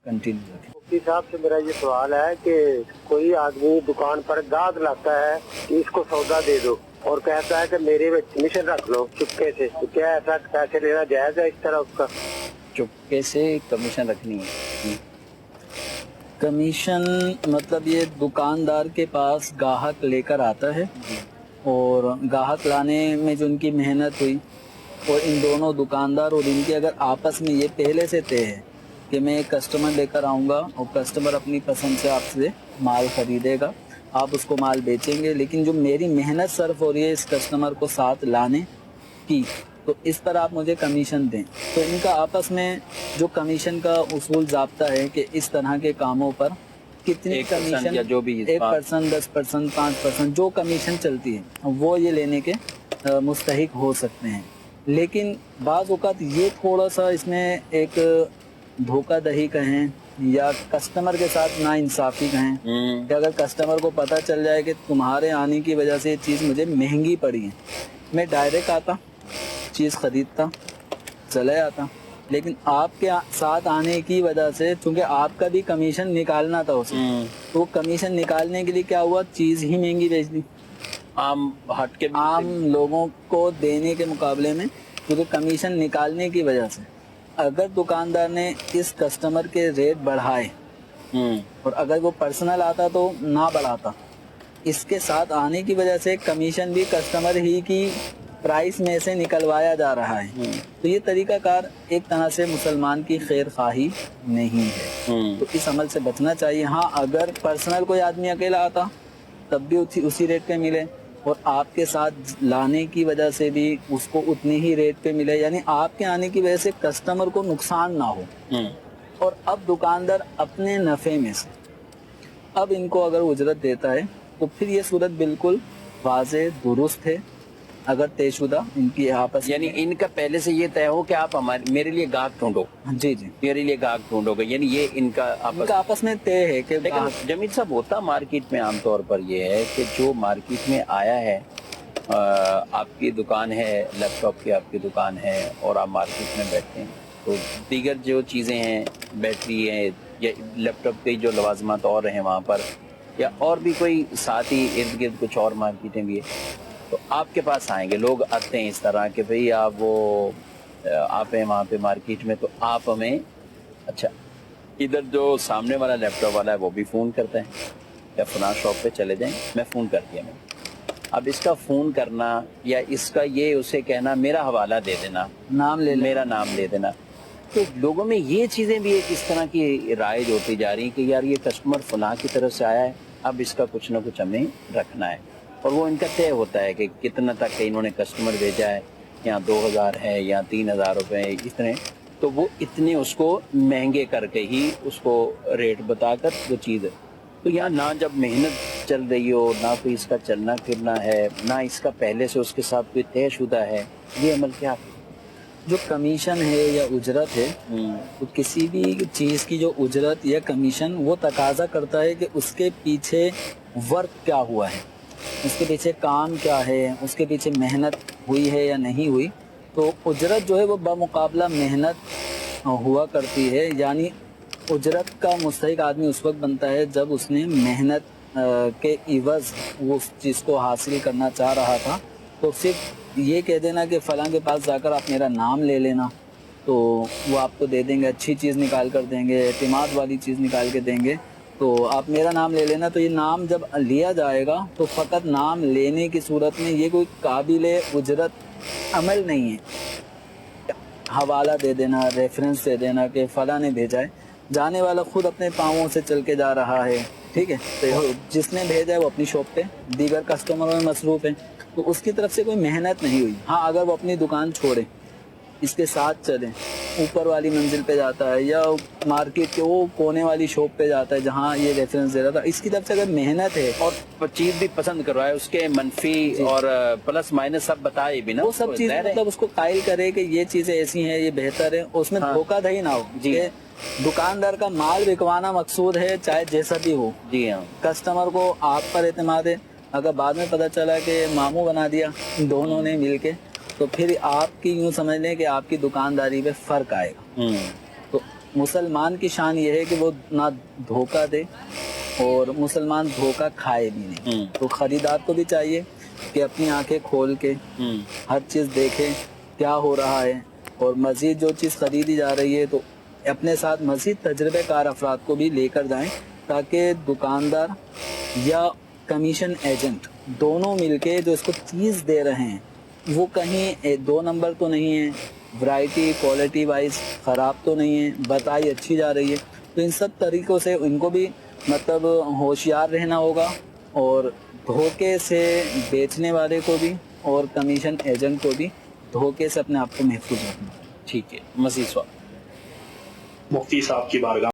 Continue रखें। मुफ्ती साहब से मेरा ये सवाल है कि कोई आदमी दुकान पर दाद लाता है कि इसको सौदा दे दो और कहता है कि मेरे में कमीशन रख लो चुपके से, तो क्या ऐसा पैसे लेना जायज है इस तरह उसका? चुपके से कमीशन रखनी है। कमीशन मतलब ये दुकानदार के पास ग्राहक लेकर आता है और ग्राहक लाने में जो उनकी मेहनत हुई और इन दोनों दुकानदार और इनके अगर आपस में ये पहले से तय है कि मैं एक कस्टमर लेकर आऊँगा और कस्टमर अपनी पसंद से आपसे माल खरीदेगा, आप उसको माल बेचेंगे, लेकिन जो मेरी मेहनत सर्फ हो रही है इस कस्टमर को साथ लाने की, तो इस पर आप मुझे कमीशन दें। तो इनका आपस में जो कमीशन का उसूल ज़ाब्ता है कि इस तरह के कामों पर कितनी कमीशन, या जो भी 1%, 10%, 5% जो कमीशन चलती है वो ये लेने के मुस्तहिक हो सकते हैं। लेकिन बाज़ औक़ात ये थोड़ा सा इसमें एक धोखाधड़ी कहें या कस्टमर के साथ नाइंसाफ़ी कहें कि अगर कस्टमर को पता चल जाए कि तुम्हारे आने की वजह से ये चीज़ मुझे महंगी पड़ी है, मैं डायरेक्ट आता, चीज़ ख़रीदता, चले आता, लेकिन आपके साथ आने की वजह से चूँकि आपका भी कमीशन निकालना था उसे, तो कमीशन निकालने के लिए क्या हुआ, चीज़ ही महंगी बेच दी आम लोगों को देने के मुकाबले में, क्योंकि कमीशन निकालने की वजह से। अगर दुकानदार ने इस कस्टमर के रेट बढ़ाए और अगर वो पर्सनल आता तो ना बढ़ाता, इसके साथ आने की वजह से कमीशन भी कस्टमर ही की प्राइस में से निकलवाया जा रहा है। तो ये तरीकाकार एक तरह से मुसलमान की खैर खाही नहीं है, तो इस अमल से बचना चाहिए। हाँ, अगर पर्सनल कोई आदमी अकेला आता तब भी उसी रेट पे मिले और आपके साथ लाने की वजह से भी उसको उतनी ही रेट पे मिले, यानी आपके आने की वजह से कस्टमर को नुकसान ना हो। और अब दुकानदार अपने नफ़े में से अब इनको अगर उजरत देता है तो फिर ये सूरत बिल्कुल वाज़े दुरुस्त है। अगर तयशुदा इनकी आपस यानी इनका पहले से ये तय हो कि आप मेरे लिए गाहक ढूंढो, जी जी मेरे लिए गाहक ढूंढोगे, यानी ये इनका आपस में तय है कि लेकिन जमील साहब होता मार्केट में आमतौर पर ये है कि जो मार्केट में आया है, आपकी दुकान है, लैपटॉप की आपकी दुकान है और आप मार्केट में बैठते हैं, तो दीगर जो चीज़ें हैं, बैटरी है या लैपटॉप की जो लवाजमात और हैं वहाँ पर, या और भी कोई साथ ही इर्द गिर्द कुछ और मार्केटें भी है, तो आपके पास आएंगे लोग, आते हैं इस तरह के भाई आप हैं वहाँ पे मार्केट में, तो आप हमें अच्छा इधर जो सामने वाला लैपटॉप वाला है वो भी फ़ोन करता है या फलां शॉप पे चले जाएं, मैं फ़ोन कर दिया मैंने। अब इसका फ़ोन करना या इसका ये उसे कहना मेरा हवाला दे देना, मेरा नाम ले देना, तो लोगों में ये चीज़ें भी एक इस तरह की राइज होती जा रही कि यार ये कस्टमर फलां की तरफ से आया है, अब इसका कुछ ना कुछ हमें रखना है, और वो इनका तय होता है कि कितना तक इन्होंने कस्टमर भेजा है, या 2000 है या 3000 रुपये है, इतने, तो वो इतने उसको महंगे करके ही उसको रेट बताकर वो चीज़ है। तो यहाँ ना जब मेहनत चल रही हो, ना कोई इसका चलना फिरना है, ना इसका पहले से उसके साथ कोई तयशुदा है, ये अमल क्या? जो कमीशन है या उजरत है, तो किसी भी चीज़ की जो उजरत या कमीशन वो तकाजा करता है कि उसके पीछे वर्क क्या हुआ है, उसके पीछे काम क्या है, उसके पीछे मेहनत हुई है या नहीं हुई। तो उजरत जो है वो बमुकाबला मेहनत हुआ करती है, यानी उजरत का मुस्तहिक आदमी उस वक्त बनता है जब उसने मेहनत के इवज़ वो उस चीज़ को हासिल करना चाह रहा था। तो सिर्फ ये कह देना कि फ़लाँ के पास जाकर आप मेरा नाम ले लेना, तो वो आपको दे देंगे, अच्छी चीज़ निकाल कर देंगे, एतमाद वाली चीज़ निकाल के देंगे, तो आप मेरा नाम ले लेना। तो ये नाम जब लिया जाएगा तो फ़कत नाम लेने की सूरत में ये कोई काबिल उजरत अमल नहीं है। हवाला दे देना, रेफरेंस दे देना कि फ़लाँ ने भेजा है, जाने वाला खुद अपने पाँवों से चल के जा रहा है, ठीक है, तो जिसने भेजा है वो अपनी शॉप पे दीगर कस्टमरों में मसरूफ़ है, तो उसकी तरफ से कोई मेहनत नहीं हुई। हाँ, अगर वो अपनी दुकान छोड़े, इसके साथ चलें, ऊपर वाली मंजिल पे जाता है या मार्केट के वो कोने वाली शॉप पे जाता है जहाँ ये रेफरेंस दे रहा था, इसकी तरफ से अगर मेहनत है और चीज़ भी पसंद करवाए, उसके मनफी और प्लस माइनस सब बताए भी ना, वो सब चीज़ मतलब उसको कायल करे कि ये चीज़ें ऐसी हैं, ये बेहतर है, उसमें धोखाधड़ी ना हो। जी, दुकानदार का माल बिकवाना मकसूद है, चाहे जैसा भी हो। जी हाँ, कस्टमर को आप पर एतमाद है, अगर बाद में पता चला कि मामू बना दिया दोनों ने मिलके, तो फिर आपकी यूँ समझ लें कि आपकी दुकानदारी पे फ़र्क आएगा। तो मुसलमान की शान ये है कि वो ना धोखा दे और मुसलमान धोखा खाए भी नहीं। तो खरीदार को भी चाहिए कि अपनी आंखें खोल के हर चीज़ देखे क्या हो रहा है, और मज़ीद जो चीज़ खरीदी जा रही है तो अपने साथ मज़ीद तजर्बेकार अफराद को भी लेकर जाएं, ताकि दुकानदार या कमीशन एजेंट दोनों मिलके जो इसको चीज़ दे रहे हैं वो कहीं 2 नंबर तो नहीं है, वैरायटी क्वालिटी वाइज ख़राब तो नहीं है, बताई अच्छी जा रही है। तो इन सब तरीक़ों से इनको भी मतलब होशियार रहना होगा, और धोखे से बेचने वाले को भी और कमीशन एजेंट को भी धोखे से अपने आप को महफूज रखना। ठीक है, मज़ीद सवाल। मुफ्ती साहब की बारगाह